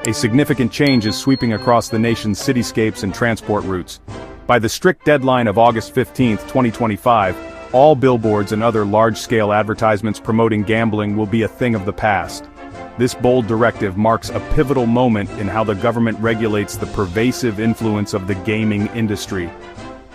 A significant change is sweeping across the nation's cityscapes and transport routes. By the strict deadline of August 15, 2025, all billboards and other large-scale advertisements promoting gambling will be a thing of the past. This bold directive marks a pivotal moment in how the government regulates the pervasive influence of the gaming industry.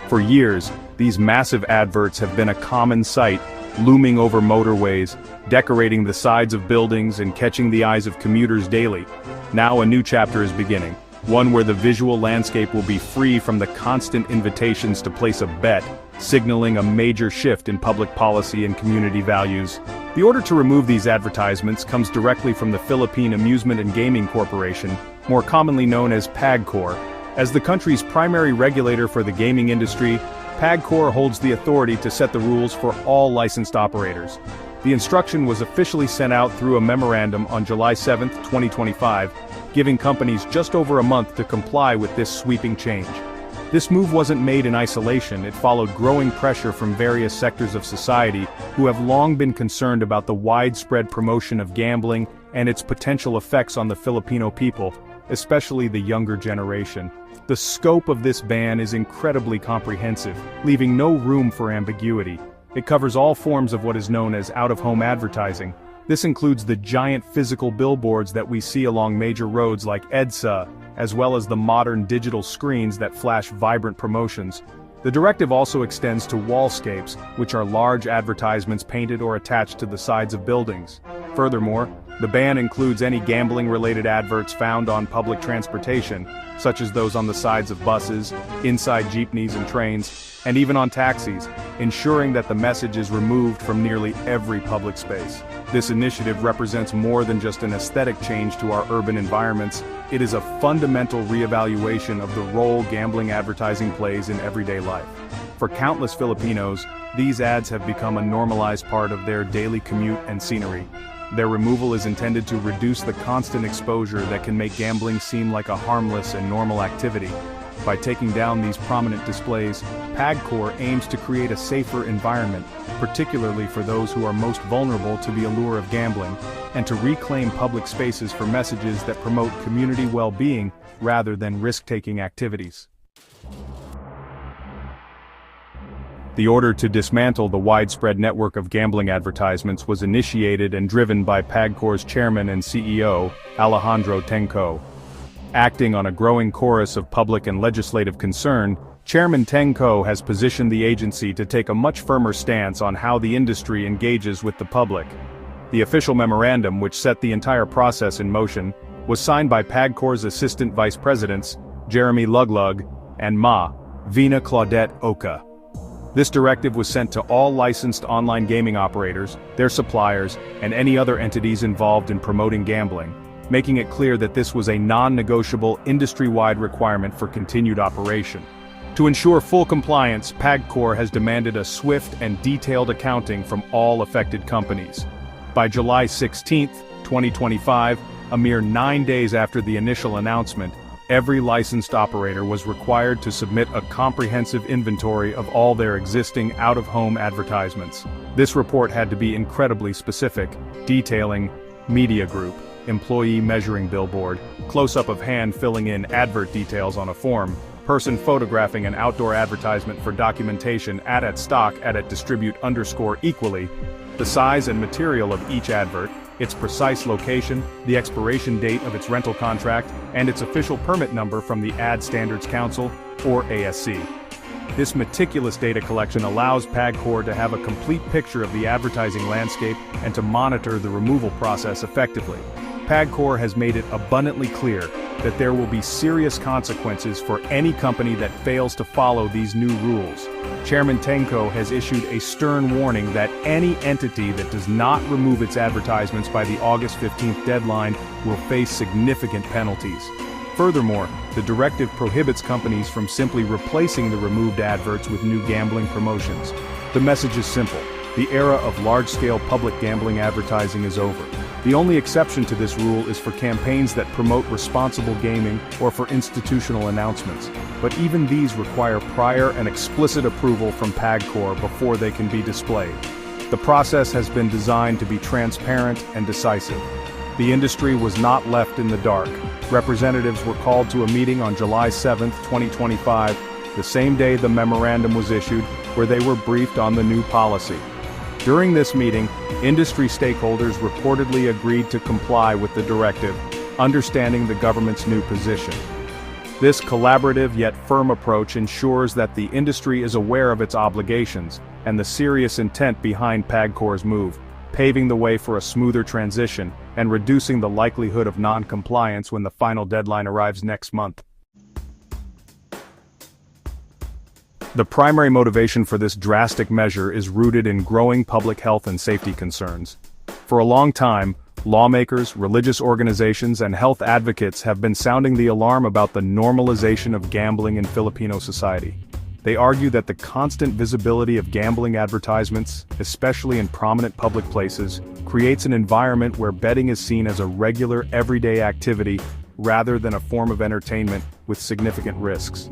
For years, these massive adverts have been a common sight, looming over motorways, decorating the sides of buildings and catching the eyes of commuters daily. Now a new chapter is beginning, one where the visual landscape will be free from the constant invitations to place a bet, signaling a major shift in public policy and community values. The order to remove these advertisements comes directly from the Philippine Amusement and Gaming Corporation, more commonly known as PAGCOR. As the country's primary regulator for the gaming industry, PAGCOR holds the authority to set the rules for all licensed operators. The instruction was officially sent out through a memorandum on July 7, 2025, giving companies just over a month to comply with this sweeping change. This move wasn't made in isolation. It followed growing pressure from various sectors of society who have long been concerned about the widespread promotion of gambling and its potential effects on the Filipino people, especially the younger generation. The scope of this ban is incredibly comprehensive, leaving no room for ambiguity. It covers all forms of what is known as out-of-home advertising. This includes the giant physical billboards that we see along major roads like EDSA, as well as the modern digital screens that flash vibrant promotions. The directive also extends to wallscapes, which are large advertisements painted or attached to the sides of buildings. Furthermore, the ban includes any gambling-related adverts found on public transportation, such as those on the sides of buses, inside jeepneys and trains, and even on taxis, ensuring that the message is removed from nearly every public space. This initiative represents more than just an aesthetic change to our urban environments. It is a fundamental reevaluation of the role gambling advertising plays in everyday life. For countless Filipinos, these ads have become a normalized part of their daily commute and scenery. Their removal is intended to reduce the constant exposure that can make gambling seem like a harmless and normal activity. By taking down these prominent displays, PAGCOR aims to create a safer environment, particularly for those who are most vulnerable to the allure of gambling, and to reclaim public spaces for messages that promote community well-being rather than risk-taking activities. The order to dismantle the widespread network of gambling advertisements was initiated and driven by PAGCOR's chairman and CEO, Alejandro Tenco. Acting on a growing chorus of public and legislative concern, Chairman Tenco has positioned the agency to take a much firmer stance on how the industry engages with the public. The official memorandum, which set the entire process in motion, was signed by PAGCOR's assistant vice presidents, Jeremy Luglug and Vina Claudette Oka. This directive was sent to all licensed online gaming operators, their suppliers, and any other entities involved in promoting gambling, making it clear that this was a non-negotiable industry-wide requirement for continued operation. To ensure full compliance, PAGCOR has demanded a swift and detailed accounting from all affected companies. By July 16, 2025, a mere 9 days after the initial announcement, every licensed operator was required to submit a comprehensive inventory of all their existing out-of-home advertisements. This report had to be incredibly specific, detailing media group, employee measuring billboard, close-up of hand filling in advert details on a form, person photographing an outdoor advertisement for documentation at stock at distribute _equally, the size and material of each advert, its precise location, the expiration date of its rental contract, and its official permit number from the Ad Standards Council, or ASC. This meticulous data collection allows PAGCOR to have a complete picture of the advertising landscape and to monitor the removal process effectively. PAGCOR has made it abundantly clear that there will be serious consequences for any company that fails to follow these new rules. Chairman Tenco has issued a stern warning that any entity that does not remove its advertisements by the August 15th deadline will face significant penalties. Furthermore, the directive prohibits companies from simply replacing the removed adverts with new gambling promotions. The message is simple: the era of large-scale public gambling advertising is over. The only exception to this rule is for campaigns that promote responsible gaming or for institutional announcements, but even these require prior and explicit approval from PAGCOR before they can be displayed. The process has been designed to be transparent and decisive. The industry was not left in the dark. Representatives were called to a meeting on July 7, 2025, the same day the memorandum was issued, where they were briefed on the new policy. During this meeting, industry stakeholders reportedly agreed to comply with the directive, understanding the government's new position. This collaborative yet firm approach ensures that the industry is aware of its obligations and the serious intent behind PAGCOR's move, paving the way for a smoother transition and reducing the likelihood of non-compliance when the final deadline arrives next month. The primary motivation for this drastic measure is rooted in growing public health and safety concerns. For a long time, lawmakers, religious organizations, and health advocates have been sounding the alarm about the normalization of gambling in Filipino society. They argue that the constant visibility of gambling advertisements, especially in prominent public places, creates an environment where betting is seen as a regular, everyday activity rather than a form of entertainment with significant risks.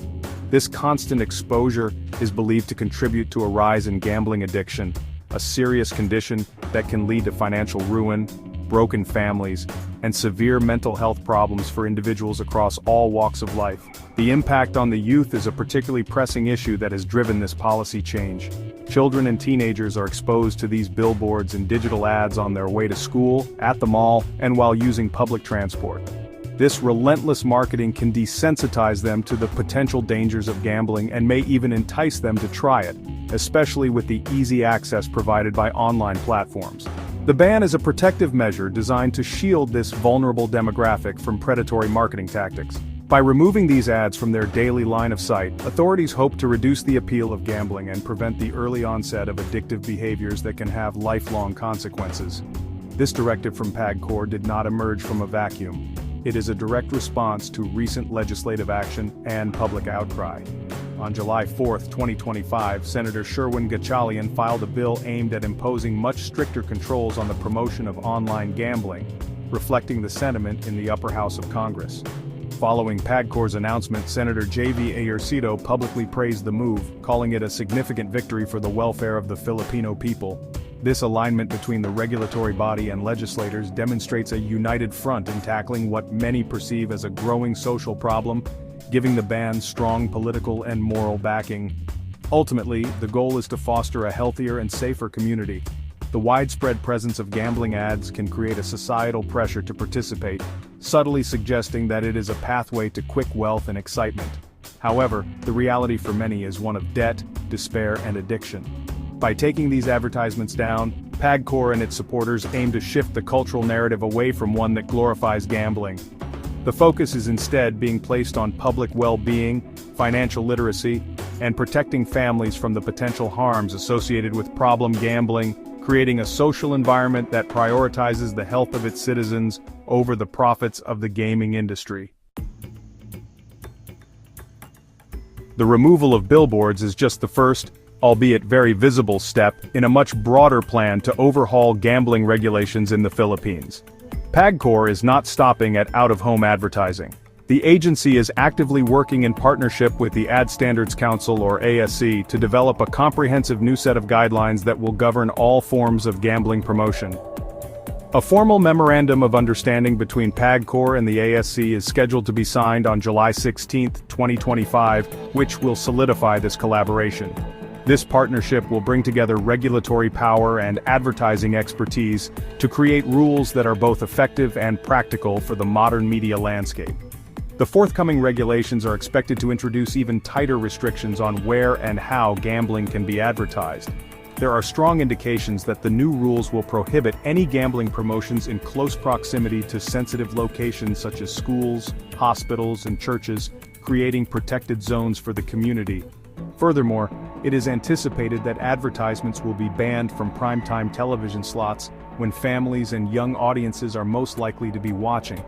This constant exposure is believed to contribute to a rise in gambling addiction, a serious condition that can lead to financial ruin, broken families, and severe mental health problems for individuals across all walks of life. The impact on the youth is a particularly pressing issue that has driven this policy change. Children and teenagers are exposed to these billboards and digital ads on their way to school, at the mall, and while using public transport. This relentless marketing can desensitize them to the potential dangers of gambling and may even entice them to try it, especially with the easy access provided by online platforms. The ban is a protective measure designed to shield this vulnerable demographic from predatory marketing tactics. By removing these ads from their daily line of sight, authorities hope to reduce the appeal of gambling and prevent the early onset of addictive behaviors that can have lifelong consequences. This directive from PAGCOR did not emerge from a vacuum. It is a direct response to recent legislative action and public outcry. On July 4, 2025, Senator Sherwin Gatchalian filed a bill aimed at imposing much stricter controls on the promotion of online gambling, reflecting the sentiment in the upper house of Congress. Following PAGCOR's announcement, Senator J.V. Ejercito publicly praised the move, calling it a significant victory for the welfare of the Filipino people. This alignment between the regulatory body and legislators demonstrates a united front in tackling what many perceive as a growing social problem, giving the ban strong political and moral backing. Ultimately, the goal is to foster a healthier and safer community. The widespread presence of gambling ads can create a societal pressure to participate, subtly suggesting that it is a pathway to quick wealth and excitement. However, the reality for many is one of debt, despair, and addiction. By taking these advertisements down, PAGCOR and its supporters aim to shift the cultural narrative away from one that glorifies gambling. The focus is instead being placed on public well-being, financial literacy, and protecting families from the potential harms associated with problem gambling, creating a social environment that prioritizes the health of its citizens over the profits of the gaming industry. The removal of billboards is just the first, albeit very visible step, in a much broader plan to overhaul gambling regulations in the Philippines. PAGCOR is not stopping at out-of-home advertising. The agency is actively working in partnership with the Ad Standards Council or ASC to develop a comprehensive new set of guidelines that will govern all forms of gambling promotion. A formal memorandum of understanding between PAGCOR and the ASC is scheduled to be signed on July 16, 2025, which will solidify this collaboration. This partnership will bring together regulatory power and advertising expertise to create rules that are both effective and practical for the modern media landscape. The forthcoming regulations are expected to introduce even tighter restrictions on where and how gambling can be advertised. There are strong indications that the new rules will prohibit any gambling promotions in close proximity to sensitive locations such as schools, hospitals, and churches, creating protected zones for the community. Furthermore, it is anticipated that advertisements will be banned from primetime television slots when families and young audiences are most likely to be watching.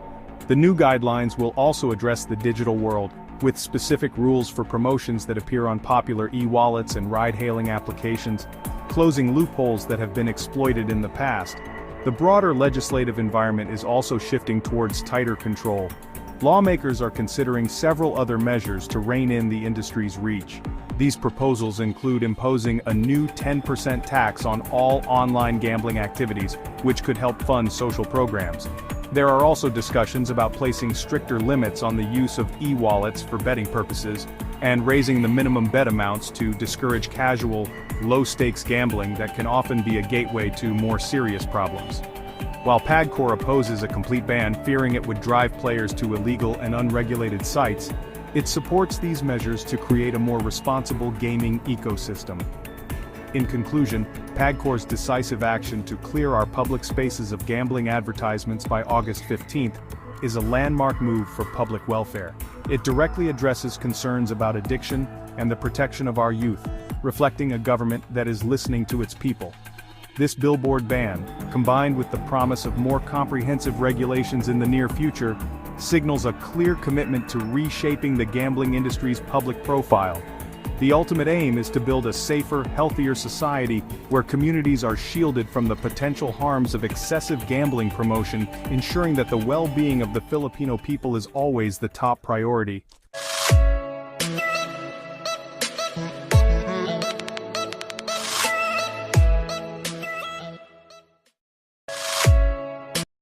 The new guidelines will also address the digital world, with specific rules for promotions that appear on popular e-wallets and ride-hailing applications, closing loopholes that have been exploited in the past. The broader legislative environment is also shifting towards tighter control. Lawmakers are considering several other measures to rein in the industry's reach. These proposals include imposing a new 10% tax on all online gambling activities, which could help fund social programs. There are also discussions about placing stricter limits on the use of e-wallets for betting purposes, and raising the minimum bet amounts to discourage casual, low-stakes gambling that can often be a gateway to more serious problems. While PAGCOR opposes a complete ban, fearing it would drive players to illegal and unregulated sites, it supports these measures to create a more responsible gaming ecosystem. In conclusion, PAGCOR's decisive action to clear our public spaces of gambling advertisements by August 15th is a landmark move for public welfare. It directly addresses concerns about addiction and the protection of our youth, reflecting a government that is listening to its people. This billboard ban, combined with the promise of more comprehensive regulations in the near future, signals a clear commitment to reshaping the gambling industry's public profile. The ultimate aim is to build a safer, healthier society where communities are shielded from the potential harms of excessive gambling promotion, ensuring that the well-being of the Filipino people is always the top priority.